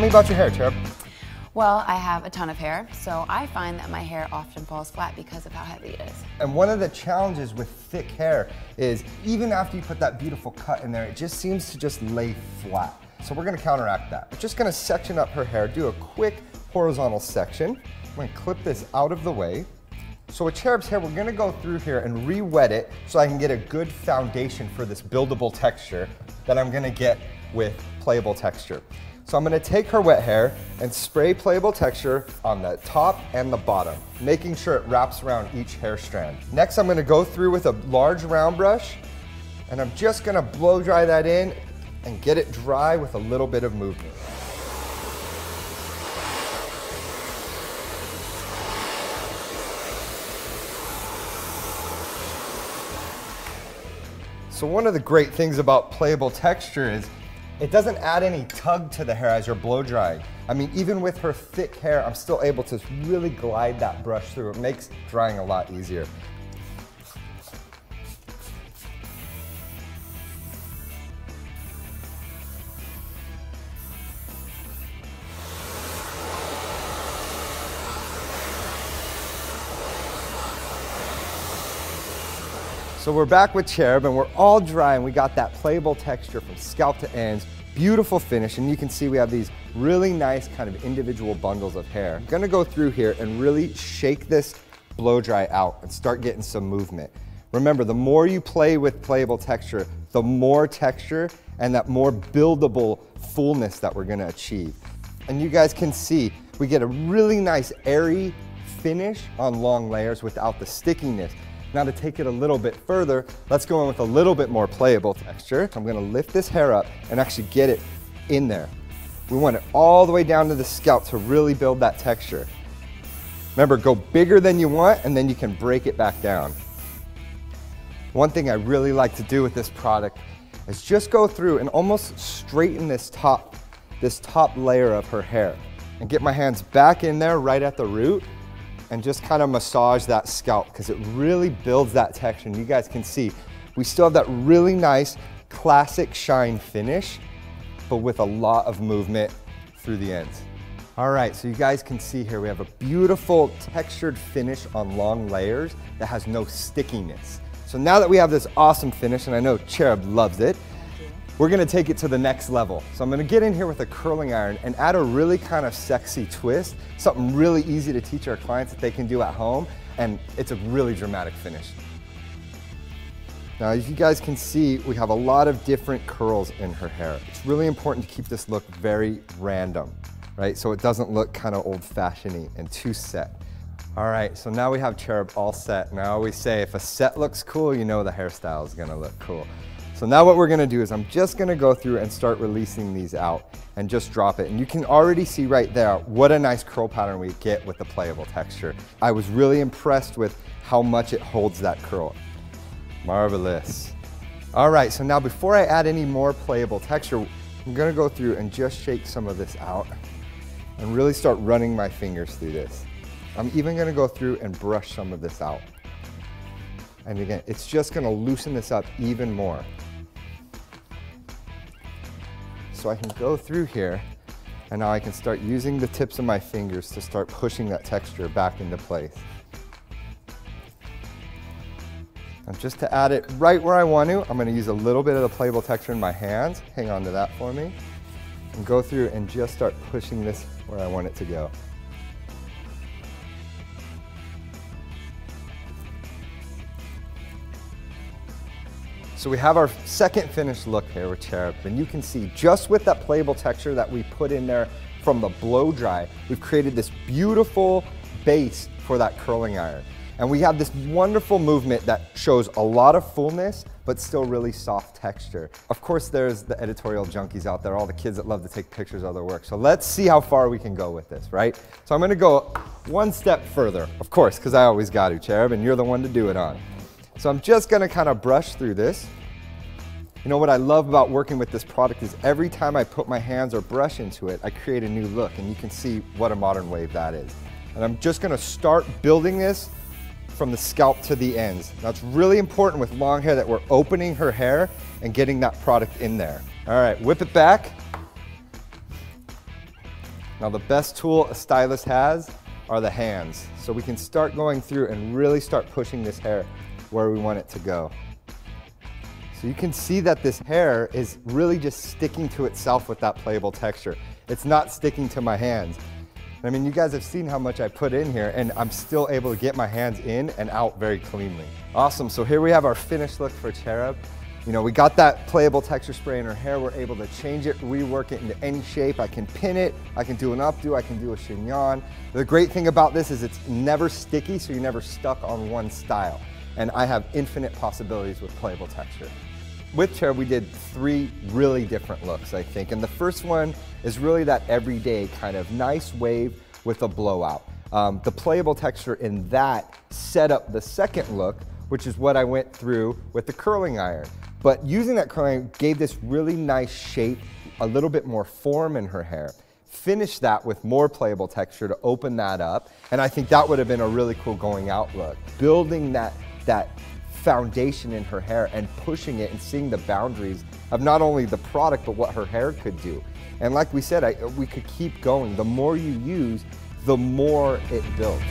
me about your hair, Cherub. Well, I have a ton of hair, so I find that my hair often falls flat because of how heavy it is. And one of the challenges with thick hair is even after you put that beautiful cut in there, it just seems to just lay flat. So we're gonna counteract that. We're just gonna section up her hair, do a quick horizontal section. I'm gonna clip this out of the way. So with Cherub's hair, we're gonna go through here and re-wet it so I can get a good foundation for this buildable texture that I'm gonna get with playable texture. So I'm gonna take her wet hair and spray playable texture on the top and the bottom, making sure it wraps around each hair strand. Next, I'm gonna go through with a large round brush, and I'm just gonna blow dry that in and get it dry with a little bit of movement. So one of the great things about playable texture is it doesn't add any tug to the hair as you're blow drying. I mean, even with her thick hair, I'm still able to really glide that brush through. It makes drying a lot easier. So we're back with Cherub and we're all dry and we got that playable texture from scalp to ends, beautiful finish, and you can see we have these really nice kind of individual bundles of hair. I'm gonna go through here and really shake this blow dry out and start getting some movement. Remember, the more you play with playable texture, the more texture and that more buildable fullness that we're gonna achieve. And you guys can see, we get a really nice airy finish on long layers without the stickiness. Now to take it a little bit further, let's go in with a little bit more playable texture. I'm gonna lift this hair up and actually get it in there. We want it all the way down to the scalp to really build that texture. Remember, go bigger than you want and then you can break it back down. One thing I really like to do with this product is just go through and almost straighten this top layer of her hair and get my hands back in there right at the root and just kind of massage that scalp because it really builds that texture. And you guys can see, we still have that really nice classic shine finish, but with a lot of movement through the ends. All right, so you guys can see here, we have a beautiful textured finish on long layers that has no stickiness. So now that we have this awesome finish, and I know Cherub loves it, we're gonna take it to the next level. So I'm gonna get in here with a curling iron and add a really kind of sexy twist, something really easy to teach our clients that they can do at home, and it's a really dramatic finish. Now, as you guys can see, we have a lot of different curls in her hair. It's really important to keep this look very random, right? So it doesn't look kind of old-fashioned-y and too set. All right, so now we have Cherub all set. Now I always say, if a set looks cool, you know the hairstyle is gonna look cool. So now what we're gonna do is I'm just gonna go through and start releasing these out and just drop it. And you can already see right there what a nice curl pattern we get with the playable texture. I was really impressed with how much it holds that curl. Marvelous. All right, so now before I add any more playable texture, I'm gonna go through and just shake some of this out and really start running my fingers through this. I'm even gonna go through and brush some of this out. And again, it's just gonna loosen this up even more. So I can go through here, and now I can start using the tips of my fingers to start pushing that texture back into place. And just to add it right where I want to, I'm gonna use a little bit of the playable texture in my hands, hang on to that for me, and go through and just start pushing this where I want it to go. So we have our second finished look here with Cherub, and you can see just with that playable texture that we put in there from the blow dry, we've created this beautiful base for that curling iron. And we have this wonderful movement that shows a lot of fullness, but still really soft texture. Of course, there's the editorial junkies out there, all the kids that love to take pictures of their work. So let's see how far we can go with this, right? So I'm gonna go one step further, of course, because I always got to, Cherub, and you're the one to do it on. So I'm just gonna kind of brush through this. You know what I love about working with this product is every time I put my hands or brush into it, I create a new look, and you can see what a modern wave that is. And I'm just gonna start building this from the scalp to the ends. Now it's really important with long hair that we're opening her hair and getting that product in there. All right, whip it back. Now the best tool a stylist has are the hands. So we can start going through and really start pushing this hair where we want it to go. So you can see that this hair is really just sticking to itself with that playable texture. It's not sticking to my hands. I mean, you guys have seen how much I put in here, and I'm still able to get my hands in and out very cleanly. Awesome, so here we have our finished look for Cherub. You know, we got that playable texture spray in her hair. We're able to change it, rework it into any shape. I can pin it, I can do an updo, I can do a chignon. The great thing about this is it's never sticky, so you're never stuck on one style. And I have infinite possibilities with playable texture. With Cherub, we did 3 really different looks, I think. And the first one is really that everyday kind of nice wave with a blowout. The playable texture in that set up the second look, which is what I went through with the curling iron. But using that curling iron gave this really nice shape, a little bit more form in her hair. Finished that with more playable texture to open that up. And I think that would have been a really cool going out look. Building that foundation in her hair and pushing it and seeing the boundaries of not only the product, but what her hair could do. And like we said, we could keep going. The more you use, the more it builds.